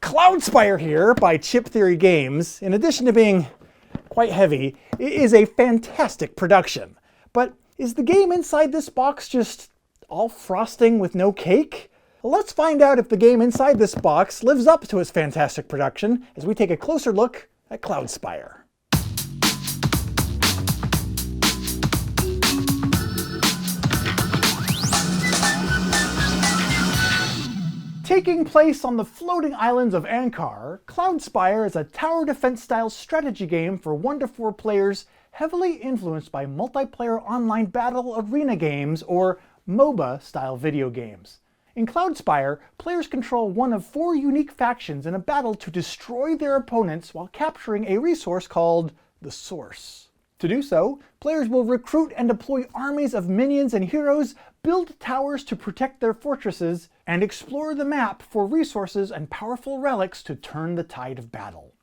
Cloudspire here by Chip Theory Games, in addition to being quite heavy, is a fantastic production. But is the game inside this box just all frosting with no cake? Well, let's find out if the game inside this box lives up to its fantastic production as we take a closer look at Cloudspire. Taking place on the floating islands of Ankar, Cloudspire is a tower defense style strategy game for 1 to 4 players heavily influenced by multiplayer online battle arena games or MOBA style video games. In Cloudspire, players control one of 4 unique factions in a battle to destroy their opponents while capturing a resource called the Source. To do so, players will recruit and deploy armies of minions and heroes, build towers to protect their fortresses, and explore the map for resources and powerful relics to turn the tide of battle.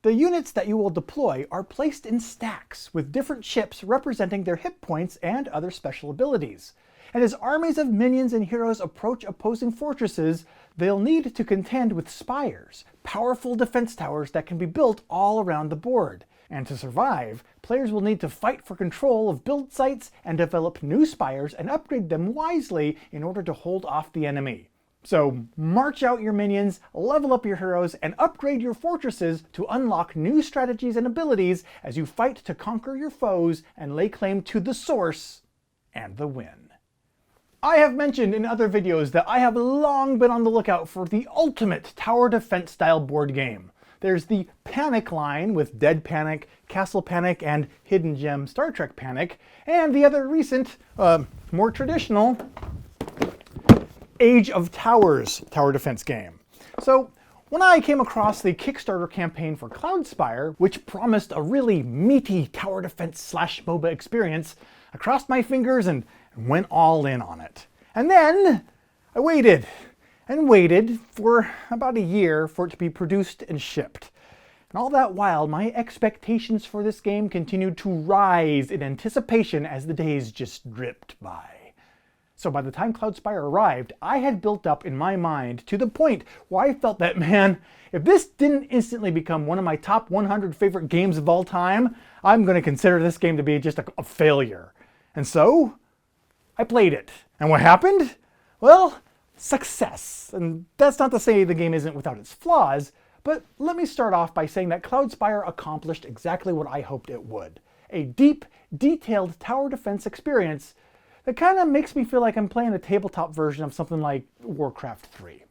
The units that you will deploy are placed in stacks, with different chips representing their hit points and other special abilities. And as armies of minions and heroes approach opposing fortresses, they'll need to contend with spires, powerful defense towers that can be built all around the board. And to survive, players will need to fight for control of build sites and develop new spires and upgrade them wisely in order to hold off the enemy. So march out your minions, level up your heroes, and upgrade your fortresses to unlock new strategies and abilities as you fight to conquer your foes and lay claim to the Source and the win. I have mentioned in other videos that I have long been on the lookout for the ultimate tower defense style board game. There's the Panic line with Dead Panic, Castle Panic, and Hidden Gem Star Trek Panic, and the other recent, more traditional, Age of Towers tower defense game. So when I came across the Kickstarter campaign for Cloudspire, which promised a really meaty tower defense / MOBA experience, I crossed my fingers and went all in on it. And then I waited and waited for about a year for it to be produced and shipped. And all that while, my expectations for this game continued to rise in anticipation as the days just dripped by. So by the time Cloudspire arrived, I had built up in my mind to the point where I felt that, man, if this didn't instantly become one of my top 100 favorite games of all time, I'm going to consider this game to be just a failure. And so, I played it. And what happened? Well, success. And that's not to say the game isn't without its flaws, but let me start off by saying that Cloudspire accomplished exactly what I hoped it would. A deep, detailed tower defense experience that kind of makes me feel like I'm playing a tabletop version of something like Warcraft 3.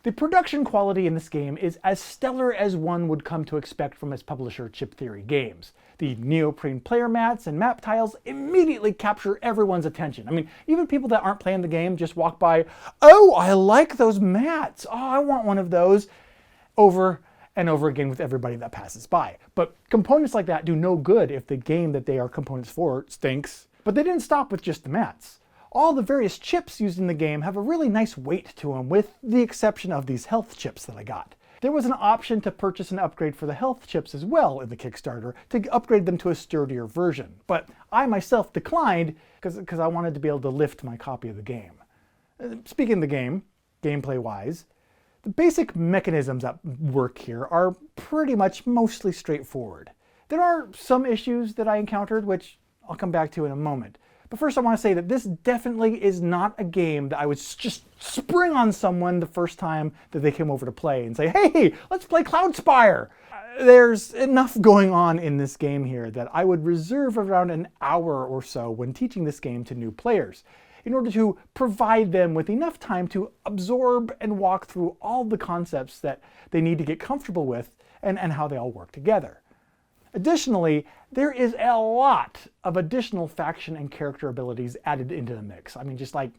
The production quality in this game is as stellar as one would come to expect from its publisher Chip Theory Games. The neoprene player mats and map tiles immediately capture everyone's attention. I mean, even people that aren't playing the game just walk by, "Oh, I like those mats. Oh, I want one of those," over and over again with everybody that passes by. But components like that do no good if the game that they are components for stinks. But they didn't stop with just the mats. All the various chips used in the game have a really nice weight to them, with the exception of these health chips that I got. There was an option to purchase an upgrade for the health chips as well in the Kickstarter to upgrade them to a sturdier version, but I myself declined because I wanted to be able to lift my copy of the game. Speaking of the game, gameplay-wise, the basic mechanisms at work here are pretty much mostly straightforward. There are some issues that I encountered, which I'll come back to in a moment. But first I want to say that this definitely is not a game that I would just spring on someone the first time that they came over to play and say, "Hey, let's play Cloudspire." There's enough going on in this game here that I would reserve around an hour or so when teaching this game to new players, in order to provide them with enough time to absorb and walk through all the concepts that they need to get comfortable with and how they all work together. Additionally, there is a lot of additional faction and character abilities added into the mix. I mean, just like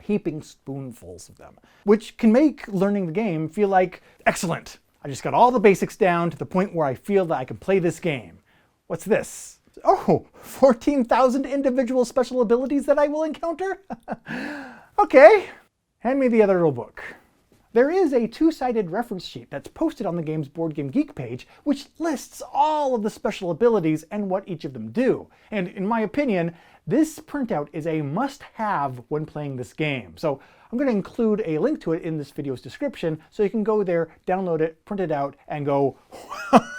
heaping spoonfuls of them, which can make learning the game feel like, excellent, I just got all the basics down to the point where I feel that I can play this game. What's this? Oh, 14,000 individual special abilities that I will encounter? Okay, hand me the other little book. There is a 2-sided reference sheet that's posted on the game's Board Game Geek page, which lists all of the special abilities and what each of them do. And in my opinion, this printout is a must-have when playing this game. So I'm I'm going to include a link to it in this video's description so you can go there, download it, print it out, and go,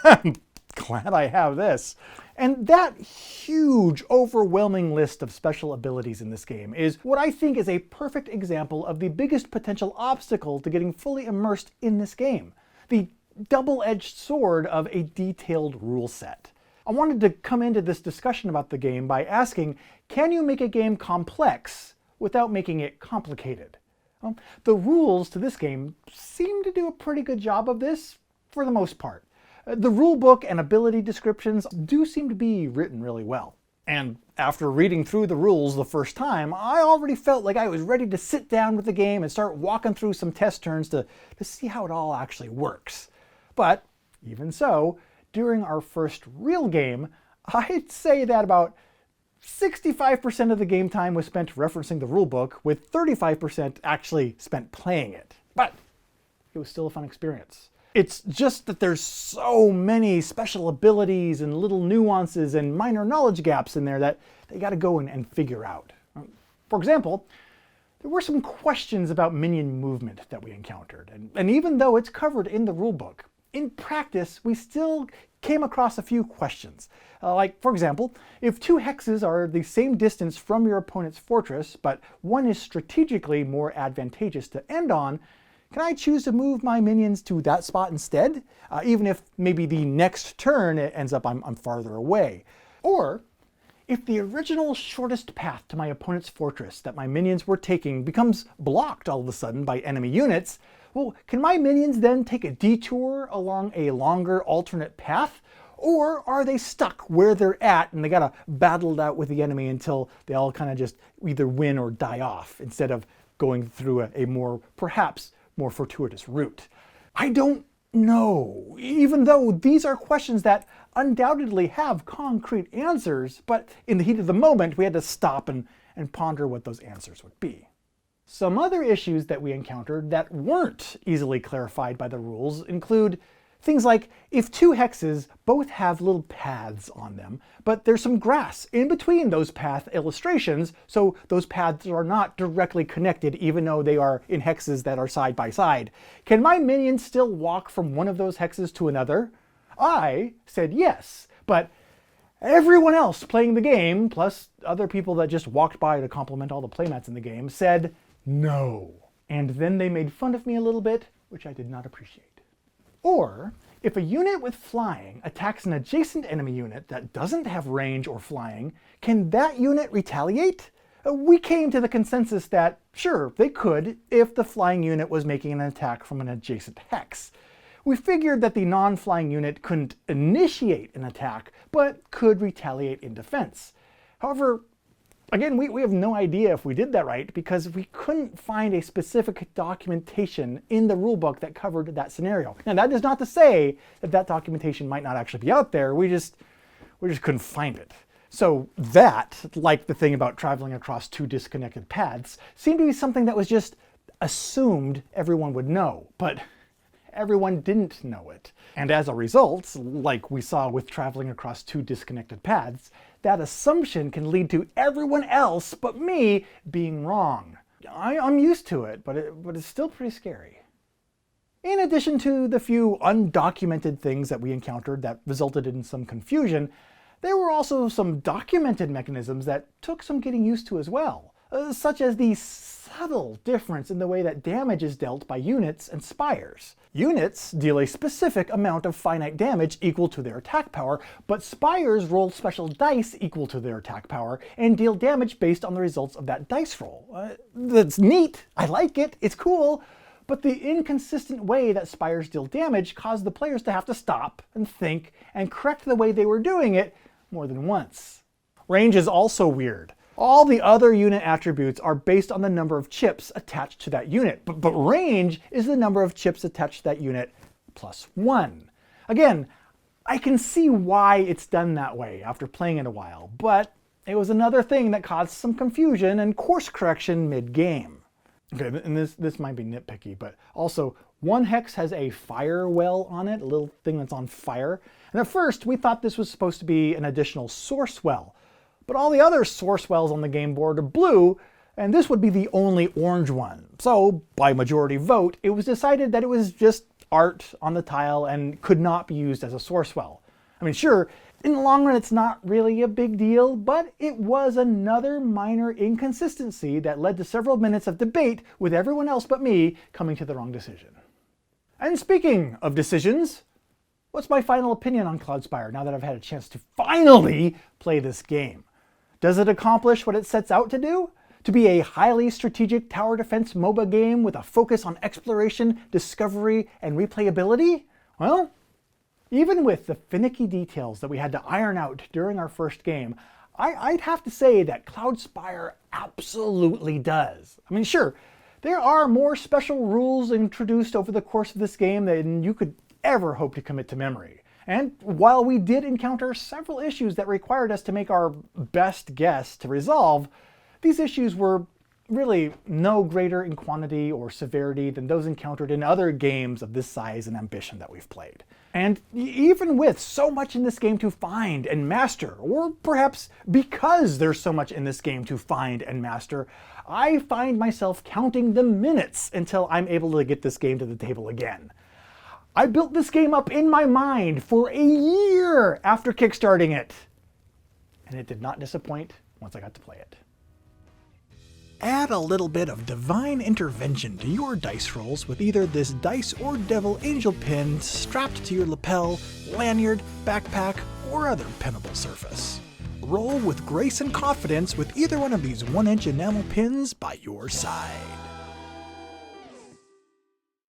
I'm glad I have this. And that huge, overwhelming list of special abilities in this game is what I think is a perfect example of the biggest potential obstacle to getting fully immersed in this game. The double-edged sword of a detailed rule set. I wanted to come into this discussion about the game by asking, can you make a game complex without making it complicated? Well, the rules to this game seem to do a pretty good job of this, for the most part. The rulebook and ability descriptions do seem to be written really well. And after reading through the rules the first time, I already felt like I was ready to sit down with the game and start walking through some test turns to see how it all actually works. But even so, during our first real game, I'd say that about 65% of the game time was spent referencing the rulebook, with 35% actually spent playing it. But it was still a fun experience. It's just that there's so many special abilities and little nuances and minor knowledge gaps in there that they got to go and figure out. For example, there were some questions about minion movement that we encountered, and even though it's covered in the rulebook, in practice we still came across a few questions. Like, for example, if two hexes are the same distance from your opponent's fortress, but one is strategically more advantageous to end on, can I choose to move my minions to that spot instead? Even if maybe the next turn it ends up I'm farther away. Or, if the original shortest path to my opponent's fortress that my minions were taking becomes blocked all of a sudden by enemy units, well, can my minions then take a detour along a longer alternate path? Or are they stuck where they're at and they gotta battle it out with the enemy until they all kind of just either win or die off, instead of going through a more, perhaps, more fortuitous route? I don't know, even though these are questions that undoubtedly have concrete answers, but in the heat of the moment we had to stop and ponder what those answers would be. Some other issues that we encountered that weren't easily clarified by the rules include things like, if two hexes both have little paths on them, but there's some grass in between those path illustrations, so those paths are not directly connected even though they are in hexes that are side by side, can my minions still walk from one of those hexes to another? I said yes, but everyone else playing the game, plus other people that just walked by to compliment all the playmats in the game, said no. And then they made fun of me a little bit, which I did not appreciate. Or, if a unit with flying attacks an adjacent enemy unit that doesn't have range or flying, can that unit retaliate? We came to the consensus that, sure, they could if the flying unit was making an attack from an adjacent hex. We figured that the non-flying unit couldn't initiate an attack, but could retaliate in defense. However, again, we have no idea if we did that right, because we couldn't find a specific documentation in the rulebook that covered that scenario. Now, that is not to say that that documentation might not actually be out there, we just couldn't find it. So that, like the thing about traveling across two disconnected paths, seemed to be something that was just assumed everyone would know, but everyone didn't know it. And as a result, like we saw with traveling across two disconnected paths, that assumption can lead to everyone else but me being wrong. I'm used to it, but it's still pretty scary. In addition to the few undocumented things that we encountered that resulted in some confusion, there were also some documented mechanisms that took some getting used to as well, such as the subtle difference in the way that damage is dealt by units and spires. Units deal a specific amount of finite damage equal to their attack power, but spires roll special dice equal to their attack power and deal damage based on the results of that dice roll. That's neat, I like it, it's cool, but the inconsistent way that spires deal damage caused the players to have to stop and think and correct the way they were doing it more than once. Range is also weird. All the other unit attributes are based on the number of chips attached to that unit, but range is the number of chips attached to that unit plus 1. Again, I can see why it's done that way after playing it a while, but it was another thing that caused some confusion and course correction mid-game. Okay, and this might be nitpicky, but also one hex has a fire well on it, a little thing that's on fire, and at first we thought this was supposed to be an additional source well. But all the other source wells on the game board are blue, and this would be the only orange one. So, by majority vote, it was decided that it was just art on the tile and could not be used as a source well. I mean, sure, in the long run it's not really a big deal, but it was another minor inconsistency that led to several minutes of debate with everyone else but me coming to the wrong decision. And speaking of decisions, what's my final opinion on Cloudspire now that I've had a chance to finally play this game? Does it accomplish what it sets out to do? To be a highly strategic tower defense MOBA game with a focus on exploration, discovery, and replayability? Well, even with the finicky details that we had to iron out during our first game, I'd have to say that Cloudspire absolutely does. I mean, sure, there are more special rules introduced over the course of this game than you could ever hope to commit to memory. And while we did encounter several issues that required us to make our best guess to resolve, these issues were really no greater in quantity or severity than those encountered in other games of this size and ambition that we've played. And even with so much in this game to find and master, or perhaps because there's so much in this game to find and master, I find myself counting the minutes until I'm able to get this game to the table again. I built this game up in my mind for a year after kickstarting it, and it did not disappoint once I got to play it. Add a little bit of divine intervention to your dice rolls with either this dice or devil angel pin strapped to your lapel, lanyard, backpack, or other pinnable surface. Roll with grace and confidence with either one of these 1-inch enamel pins by your side.